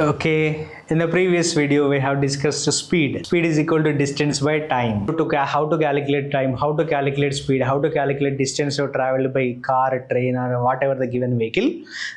Okay, in the previous video we have discussed speed. Speed is equal to distance by time. How to calculate time, how to calculate speed, how to calculate distance traveled by car, train or whatever the given vehicle.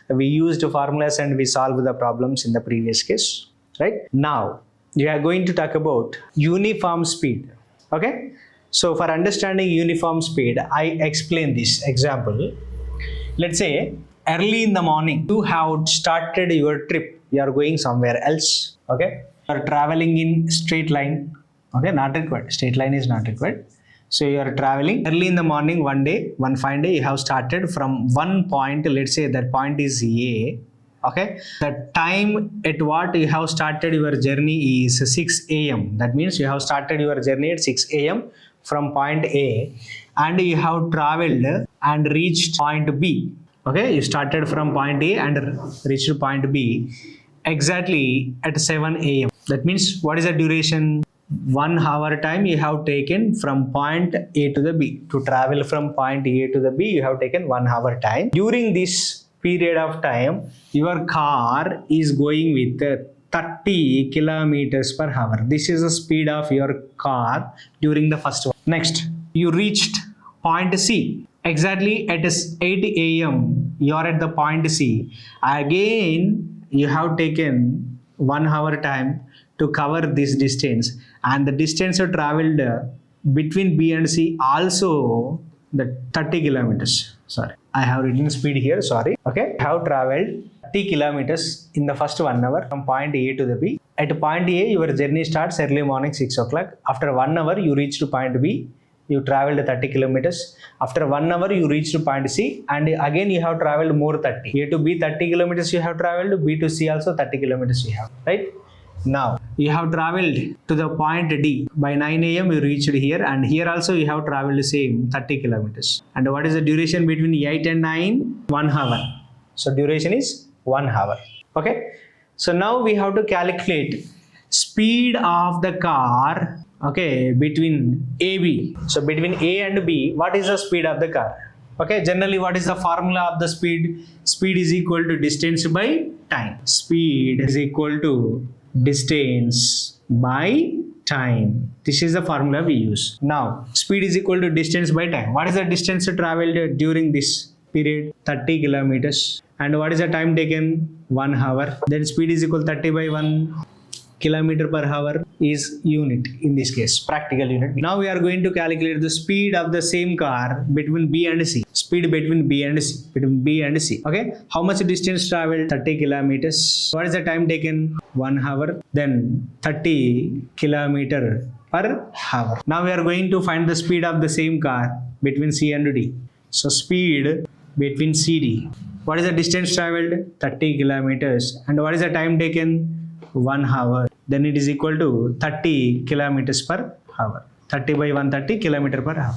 We used formulas and we solved the problems in the previous case. Right? Now, we are going to talk about uniform speed. Okay? So for understanding uniform speed, I explain this example. Let's say early in the morning you have started your trip, you are going somewhere else. Okay, you are traveling in straight line. Okay, not required, straight line is not required. So you are traveling early in the morning, one fine day you have started from one point. Let's say that point is A. Okay, the time at what you have started your journey is 6 a.m. That means you have started your journey at 6 a.m. from point A and you have traveled and reached point B. Okay, you started from point A and reached point B exactly at 7 a.m. That means what is the duration? 1 hour time you have taken from point A to the B. To travel from point A to the B, you have taken 1 hour time. During this period of time, your car is going with 30 kilometers per hour. This is the speed of your car during the first one. Next, you reached point C. Exactly at 8 a.m. you are at the point C. Again, you have taken 1 hour time to cover this distance, and the distance you traveled between B and C also the 30 kilometers. Sorry, I have written speed here. Sorry. Okay, I have traveled 30 kilometers in the first 1 hour from point A to the B. At point A, your journey starts early morning 6 o'clock. After 1 hour, you reach to point B. You traveled 30 kilometers. After 1 hour, you reach to point C, and again you have traveled more 30. A to B 30 kilometers you have traveled, B to C also 30 kilometers you have, right? Now, you have traveled to the point D. By 9 a.m. you reached here, and here also you have traveled the same 30 kilometers. And what is the duration between 8 and 9? 1 hour. So duration is 1 hour. Okay. So now we have to calculate speed of the car. Okay, between AB. So between A and B, what is the speed of the car? Okay, generally what is the formula of the speed? Speed is equal to distance by time. Speed is equal to distance by time. This is the formula we use. Now, speed is equal to distance by time. What is the distance traveled during this period? 30 kilometers. And what is the time taken? 1 hour. Then speed is equal to 30 by 1. Kilometer per hour is unit in this case, practical unit. Now we are going to calculate the speed of the same car between B and C. Speed between B and C. Between B and C. Okay. How much distance traveled? 30 kilometers. What is the time taken? 1 hour. Then 30 kilometer per hour. Now we are going to find the speed of the same car between C and D. So speed between CD. What is the distance traveled? 30 kilometers. And what is the time taken? 1 hour. Then it is equal to 30 kilometers per hour. 30 by 130 kilometer per hour.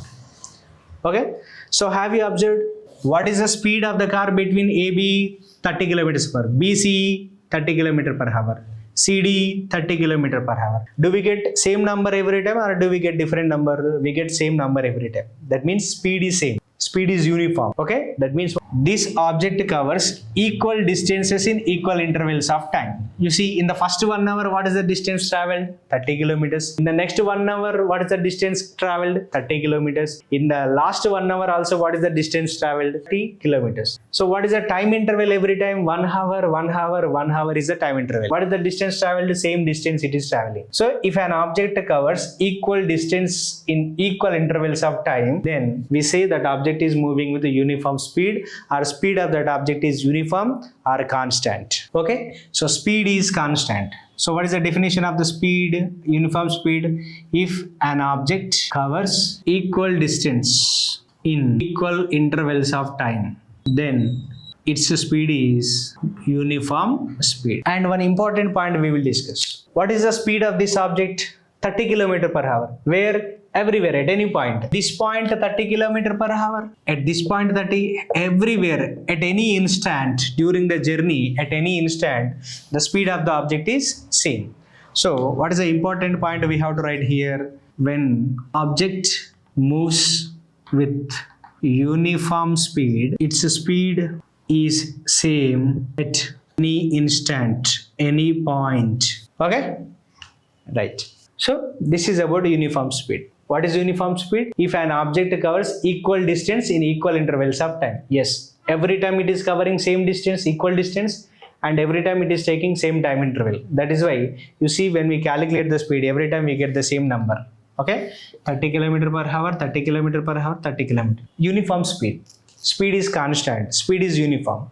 Okay. So have you observed what is the speed of the car between AB 30 kilometers per, BC 30 kilometer per hour, CD 30 kilometer per hour. Do we get same number every time or do we get different number? We get same number every time. That means speed is same. Speed is uniform. Okay. That means this object covers equal distances in equal intervals of time. You see, in the first 1 hour, what is the distance traveled? 30 kilometers. In the next 1 hour, what is the distance traveled? 30 kilometers. In the last 1 hour also, what is the distance traveled? 30 kilometers. So what is the time interval every time? 1 hour, 1 hour, 1 hour is the time interval. What is the distance traveled? Same distance it is traveling. So if an object covers equal distance in equal intervals of time, then we say that object is moving with a uniform speed, or speed of that object is uniform or constant. Okay, so speed is constant. So what is the definition of the speed? Uniform speed. If an object covers equal distance in equal intervals of time, then its speed is uniform speed. And one important point we will discuss. What is the speed of this object? 30 km per hour. Where? Everywhere, at any point. This point 30 km per hour. At this point 30, everywhere, at any instant during the journey, at any instant, the speed of the object is same. So what is the important point we have to write here? When object moves with uniform speed, its speed is same at any instant, any point. Okay, right. So this is about uniform speed. What is uniform speed? If an object covers equal distance in equal intervals of time. Yes, every time it is covering same distance, equal distance, and every time it is taking same time interval. That is why you see when we calculate the speed, every time we get the same number. Okay, 30 km per hour, 30 km per hour, 30 km. Uniform speed. Speed is constant. Speed is uniform.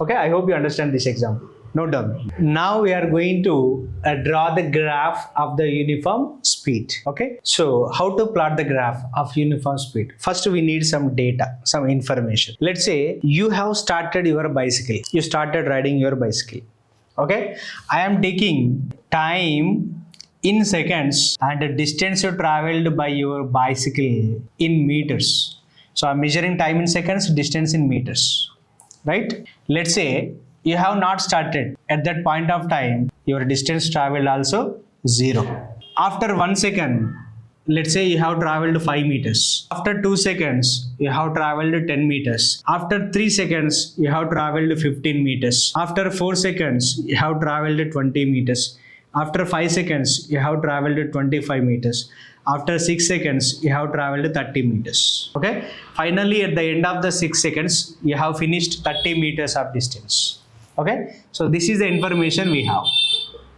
Okay, I hope you understand this example. Note down. Now we are going to draw the graph of the uniform speed. Okay, so how to plot the graph of uniform speed? First we need some data, some information. Let's say you have started your bicycle. You started riding your bicycle. Okay, I am taking time in seconds and the distance you traveled by your bicycle in meters. So I'm measuring time in seconds, distance in meters. Right? Let's say you have not started. At that point of time, your distance traveled also 0. After 1 second, let's say you have traveled 5 meters. After 2 seconds, you have traveled 10 meters. After 3 seconds, you have traveled 15 meters. After 4 seconds, you have traveled 20 meters. After 5 seconds, you have traveled 25 meters. After 6 seconds, you have traveled 30 meters. Okay. Finally, at the end of the 6 seconds, you have finished 30 meters of distance. Okay, so this is the information we have.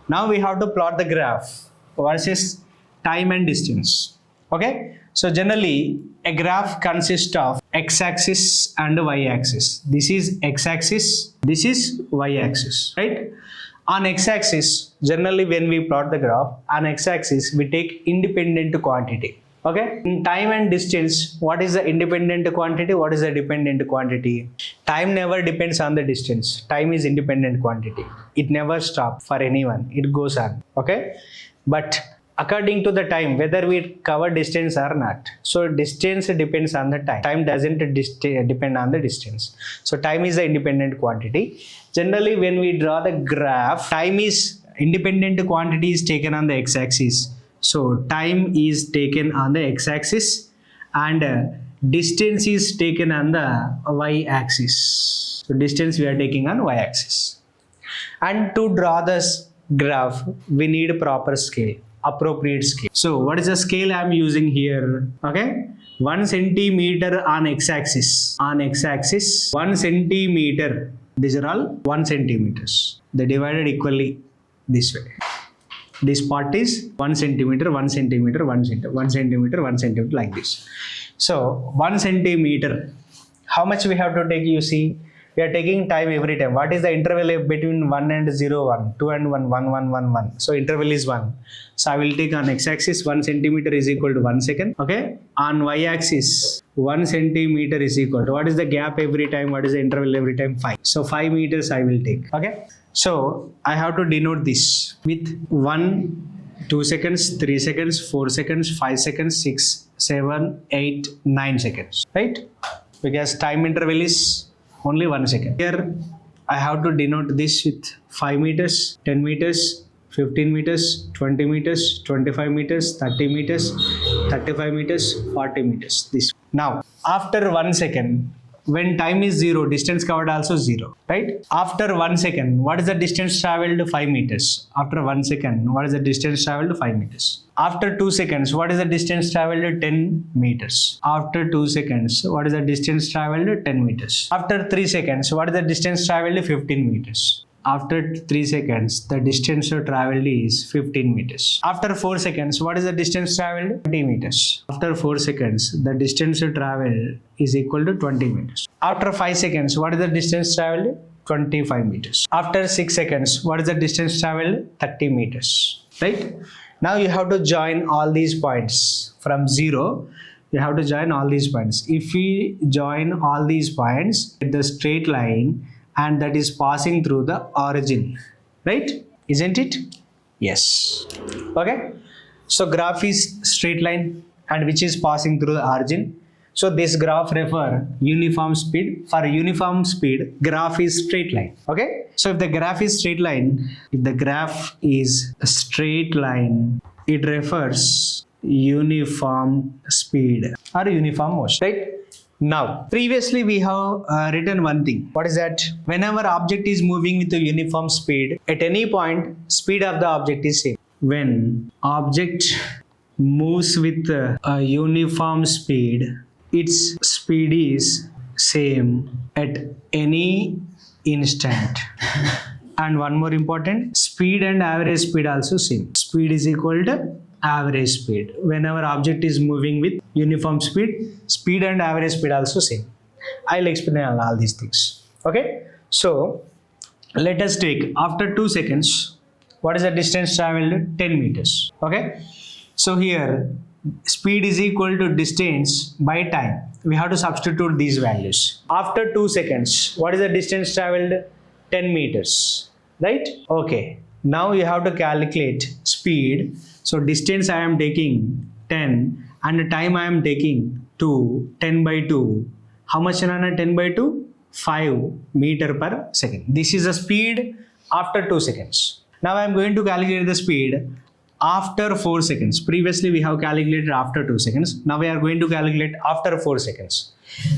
Now we have to plot the graph versus time and distance. Okay, so generally a graph consists of x-axis and y-axis. This is x-axis, this is y-axis, right? On x-axis, generally when we plot the graph, on x-axis we take independent quantity. Okay, in time and distance, what is the independent quantity? What is the dependent quantity? Time never depends on the distance. Time is independent quantity. It never stops for anyone. It goes on. Okay, but according to the time, whether we cover distance or not. So distance depends on the time. Time doesn't depend on the distance. So time is the independent quantity. Generally, when we draw the graph, time is independent quantity is taken on the x-axis. So time is taken on the x-axis and distance is taken on the y-axis. So distance we are taking on y-axis. And to draw this graph, we need a proper scale, appropriate scale. So what is the scale I am using here? Okay, 1 centimeter on x-axis. On x-axis, 1 centimeter. These are all 1 centimeters. They divided equally this way. This part is 1 centimeter, 1 centimeter, 1 centimeter, 1 centimeter, 1 centimeter, like this. So 1 centimeter, how much we have to take? You see, we are taking time every time. What is the interval between 1 and 0, 1, 2 and 1, 1, 1, 1, 1. So interval is 1. So I will take on x-axis 1 centimeter is equal to 1 second. Okay. On y-axis 1 centimeter is equal to, what is the gap every time? What is the interval every time? 5. So 5 meters I will take. Okay. So I have to denote this with 1, 2 seconds, 3 seconds, 4 seconds, 5 seconds, 6, 7, 8, 9 seconds. Right. Because time interval is only 1 second. Here I have to denote this with 5 meters, 10 meters, 15 meters, 20 meters, 25 meters, 30 meters, 35 meters, 40 meters. This. Now, after 1 second, when time is 0, distance covered also 0, right? After 1 second, what is the distance traveled? 5 meters. After 1 second, what is the distance traveled? 5 meters. After 2 seconds, what is the distance traveled? 10 meters. After 2 seconds, what is the distance traveled? 10 meters. After 3 seconds, what is the distance traveled? 15 meters. After 3 seconds, the distance traveled is 15 meters. After 4 seconds, what is the distance traveled? 20 meters. After 4 seconds, the distance traveled is equal to 20 meters. After 5 seconds, what is the distance traveled? 25 meters. After 6 seconds, what is the distance traveled? 30 meters. Right? Now you have to join all these points from 0. You have to join all these points. If we join all these points with the straight line, and that is passing through the origin, right? Isn't it? Yes. Okay. So graph is straight line and which is passing through the origin. So this graph refer uniform speed. For uniform speed, graph is straight line. Okay. So if the graph is straight line, if the graph is a straight line, it refers uniform speed or uniform motion, right? Now, previously we have written one thing. What is that? Whenever object is moving with a uniform speed, at any point, speed of the object is same. When object moves with a uniform speed, its speed is same at any instant. And one more important, speed and average speed also same. Speed is equal to average speed. Whenever object is moving with uniform speed, speed and average speed also same. I'll explain all these things. Okay. So let us take after 2 seconds, what is the distance traveled? 10 meters. Okay. So here speed is equal to distance by time. We have to substitute these values. After 2 seconds, what is the distance traveled? 10 meters. Right? Okay. Now you have to calculate speed. So distance I am taking 10 and the time I am taking 2, 10 by 2. How much is 10 by 2? 5 meter per second. This is the speed after 2 seconds. Now I am going to calculate the speed after 4 seconds. Previously we have calculated after 2 seconds. Now we are going to calculate after 4 seconds.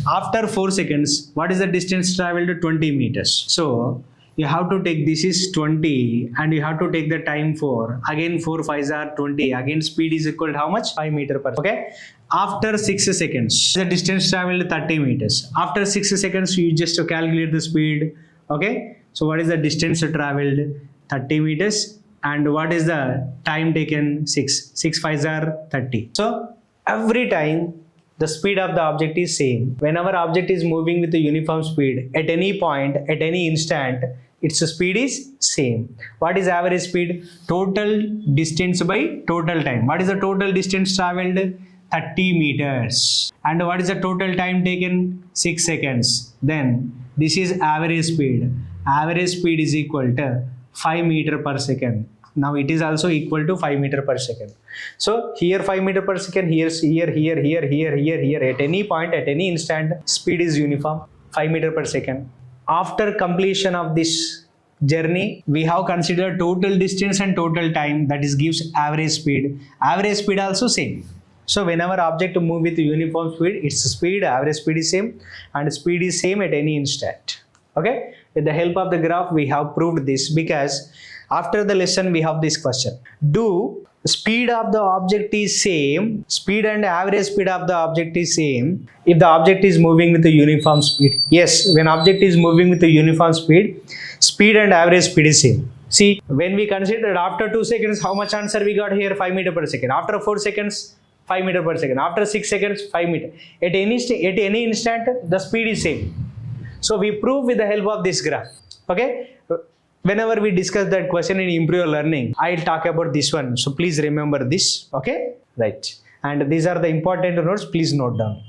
After 4 seconds, what is the distance traveled? 20 meters. So you have to take, this is 20 and you have to take the time for, again 4 5s are 20, again speed is equal to how much? 5 meter per, okay. After 6 seconds, the distance traveled 30 meters. After 6 seconds, you just calculate the speed, okay. So what is the distance traveled? 30 meters. And what is the time taken? 6 5s are 30. So every time the speed of the object is same. Whenever object is moving with a uniform speed, at any point, at any instant, its speed is same. What is average speed? Total distance by total time. What is the total distance traveled? 30 meters. And what is the total time taken? 6 seconds. Then this is average speed. Average speed is equal to 5 meter per second. Now it is also equal to 5 meter per second. So here 5 meter per second, here. At any point, at any instant, speed is uniform, 5 meter per second. After completion of this journey, we have considered total distance and total time, that is gives average speed. Average speed also same. So whenever object move with uniform speed, its speed, average speed is same, and speed is same at any instant. Okay. With the help of the graph, we have proved this, because after the lesson we have this question. Do speed of the object is same, speed and average speed of the object is same if the object is moving with a uniform speed? Yes, when object is moving with a uniform speed, speed and average speed is same. See, when we considered after 2 seconds, how much answer we got here? 5 meter per second. After 4 seconds, 5 meter per second. After 6 seconds, 5 meter. At any instant, the speed is same. So we prove with the help of this graph. Okay. Whenever we discuss that question in Improve Your Learning, I'll talk about this one. So please remember this. Okay. Right. And these are the important notes. Please note down.